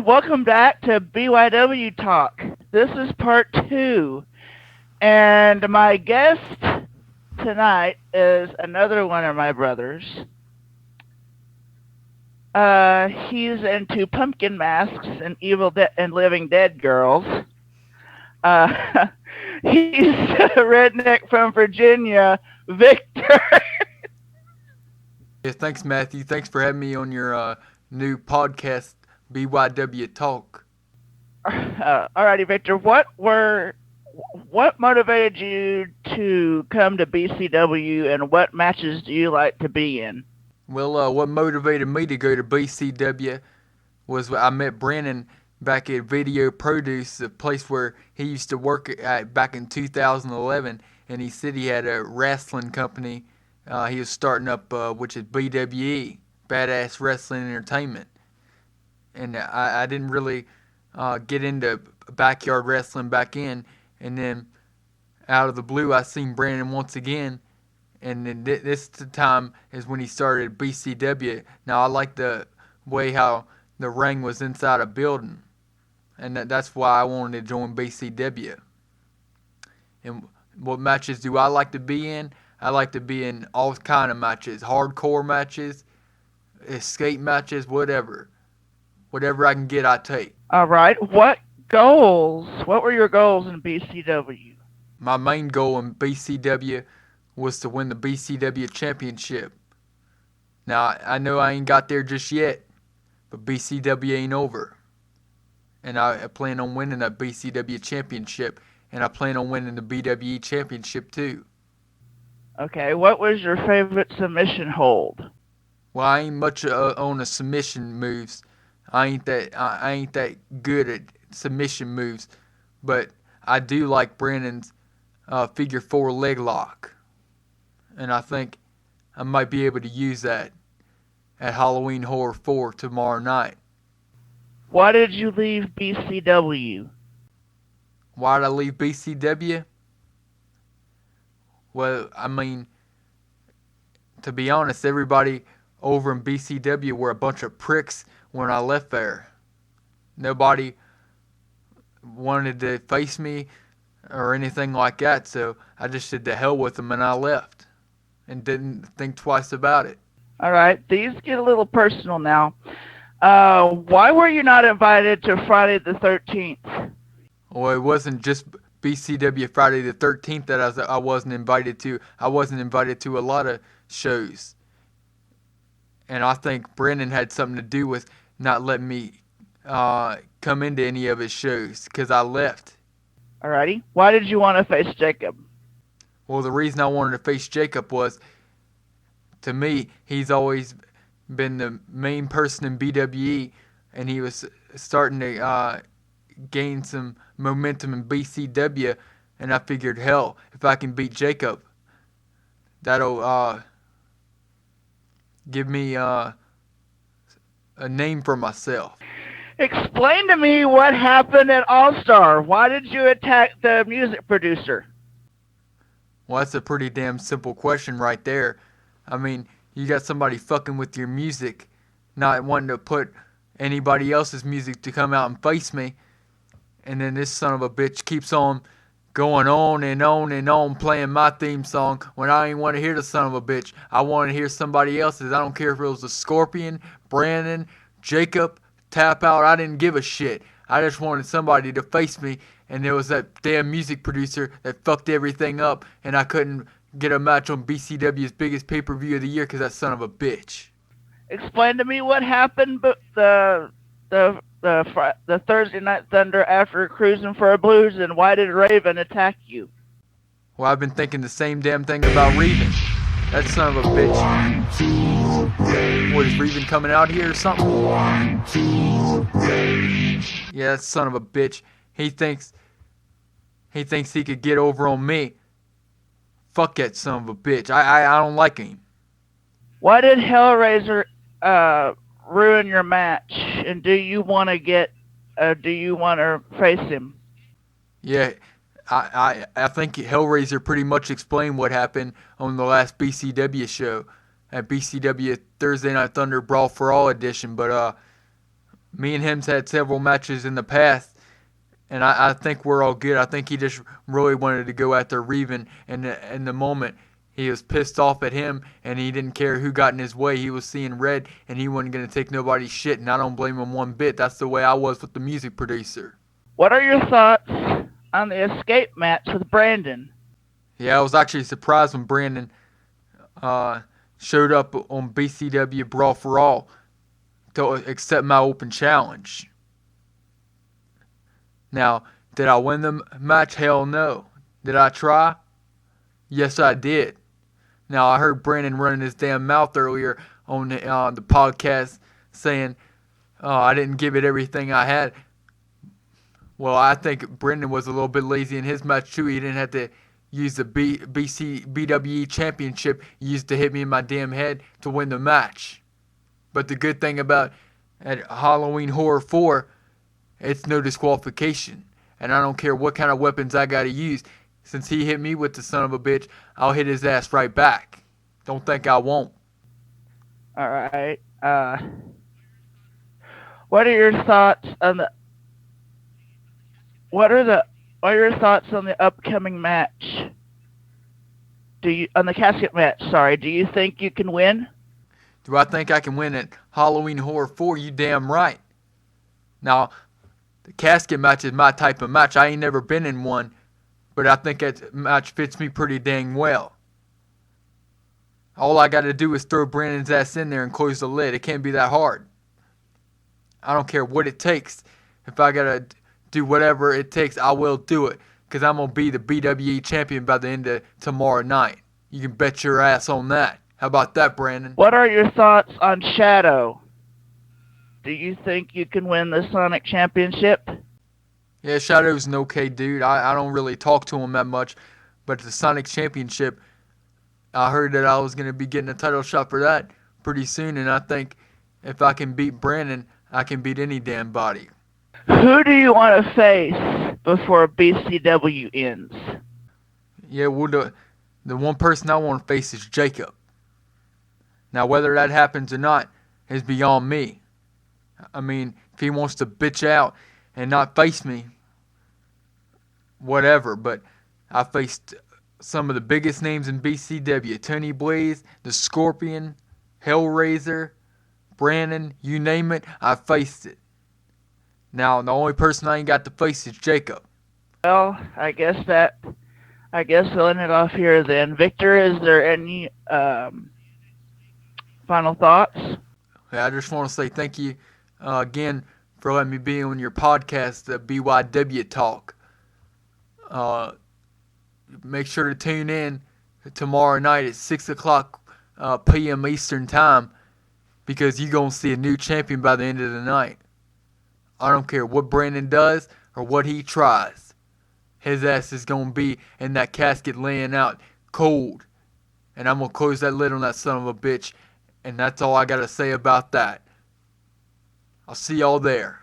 everyone. Welcome back to BYW Talk. This is part 2. And my guest tonight is another one of my brothers. He's into pumpkin masks and and living dead girls. He's a redneck from Virginia, Victor. Yeah, thanks, Matthew. Thanks for having me on your new podcast, BYW Talk. Alrighty, Victor. What motivated you to come to BCW, and what matches do you like to be in? Well, what motivated me to go to BCW was I met Brandon back at Video Produce, a place where he used to work at back in 2011, and he said he had a wrestling company he was starting up, which is BWE, Badass Wrestling Entertainment. And I didn't really get into backyard wrestling back in, and then out of the blue I seen Brandon once again, and then this time is when he started BCW. Now I like the way how the ring was inside a building, and that's why I wanted to join BCW. And what matches do I like to be in? I like to be in all kind of matches, hardcore matches, escape matches, whatever. Whatever I can get, I take. All right. What were your goals in BCW? My main goal in BCW was to win the BCW championship. Now, I know I ain't got there just yet, but BCW ain't over. And I plan on winning that BCW championship, and I plan on winning the BWE championship too. Okay, what was your favorite submission hold? Well, I ain't much on the submission moves. I ain't that good at submission moves, but I do like Brandon's figure 4 leg lock, and I think I might be able to use that at Halloween Horror 4 tomorrow night. Why did you leave BCW? Why did I leave BCW? Well, I mean, to be honest, everybody over in BCW were a bunch of pricks when I left there. Nobody wanted to face me or anything like that, so I just said to hell with them and I left and didn't think twice about it. All right, these get a little personal now. Why were you not invited to Friday the 13th? Well, it wasn't just BCW Friday the 13th that I wasn't invited to. I wasn't invited to a lot of shows. And I think Brendan had something to do with not letting me come into any of his shows because I left. Alrighty. Why did you want to face Jacob? Well, the reason I wanted to face Jacob was, to me, he's always been the main person in BWE, and he was starting to gain some momentum in BCW, and I figured, hell, if I can beat Jacob, that'll give me a name for myself. Explain to me what happened at All-Star. Why did you attack the music producer? Well, that's a pretty damn simple question right there. I mean, you got somebody fucking with your music, not wanting to put anybody else's music to come out and face me, and then this son of a bitch keeps on going on and on and on playing my theme song when I ain't want to hear the son of a bitch. I want to hear somebody else's. I don't care if it was the Scorpion, Brandon, Jacob, Tap Out. I didn't give a shit. I just wanted somebody to face me, and there was that damn music producer that fucked everything up, and I couldn't get a match on BCW's biggest pay-per-view of the year because that son of a bitch. Explain to me what happened the Thursday Night Thunder after Cruising for a Blues, and why did Raven attack you? Well, I've been thinking the same damn thing about Raven. That son of a bitch. What, is Raven coming out here or something? Yeah, that son of a bitch. He thinks he could get over on me. Fuck that son of a bitch. I don't like him. Why did Hellraiser ruin your match? And do you want to face him? Yeah, I think Hellraiser pretty much explained what happened on the last BCW show at BCW Thursday Night Thunder Brawl for All edition. But Me and him's had several matches in the past, and I think we're all good. I think he just really wanted to go after Reven, and in the moment he was pissed off at him, and he didn't care who got in his way. He was seeing red, and he wasn't gonna take nobody's shit, and I don't blame him one bit. That's the way I was with the music producer. What are your thoughts on the escape match with Brandon? Yeah, I was actually surprised when Brandon showed up on BCW Brawl for All to accept my open challenge. Now, did I win the match? Hell no. Did I try? Yes, I did. Now, I heard Brandon running his damn mouth earlier on the podcast saying I didn't give it everything I had. Well, I think Brendan was a little bit lazy in his match too. He didn't have to use the BWE championship. He used to hit me in my damn head to win the match. But the good thing about at Halloween Horror 4, it's no disqualification. And I don't care what kind of weapons I gotta use. Since he hit me with the son of a bitch, I'll hit his ass right back. Don't think I won't. All right. What are your thoughts on the what are your thoughts on the upcoming match? On the casket match? Sorry. Do you think you can win? Do I think I can win at Halloween Horror 4? You damn right. Now, the casket match is my type of match. I ain't never been in one, but I think that match fits me pretty dang well. All I got to do is throw Brandon's ass in there and close the lid. It can't be that hard. I don't care what it takes. If I got to do whatever it takes, I will do it. Because I'm going to be the BWE champion by the end of tomorrow night. You can bet your ass on that. How about that, Brandon? What are your thoughts on Shadow? Do you think you can win the Sonic Championship? Yeah, Shadow's an okay dude. I don't really talk to him that much. But the Sonic Championship, I heard that I was going to be getting a title shot for that pretty soon. And I think if I can beat Brandon, I can beat any damn body. Who do you want to face before BCW ends? Yeah, well, the one person I want to face is Jacob. Now, whether that happens or not is beyond me. I mean, if he wants to bitch out and not face me, whatever. But I faced some of the biggest names in BCW. Tony Blaze, The Scorpion, Hellraiser, Brandon, you name it, I faced it. Now, the only person I ain't got to face is Jacob. Well, I guess we'll end it off here then. Victor, is there any final thoughts? Yeah, I just want to say thank you again for letting me be on your podcast, the BYW Talk. Make sure to tune in tomorrow night at 6 o'clock p.m. Eastern Time, because you're going to see a new champion by the end of the night. I don't care what Brandon does or what he tries. His ass is going to be in that casket laying out cold. And I'm going to close that lid on that son of a bitch. And that's all I got to say about that. I'll see y'all there.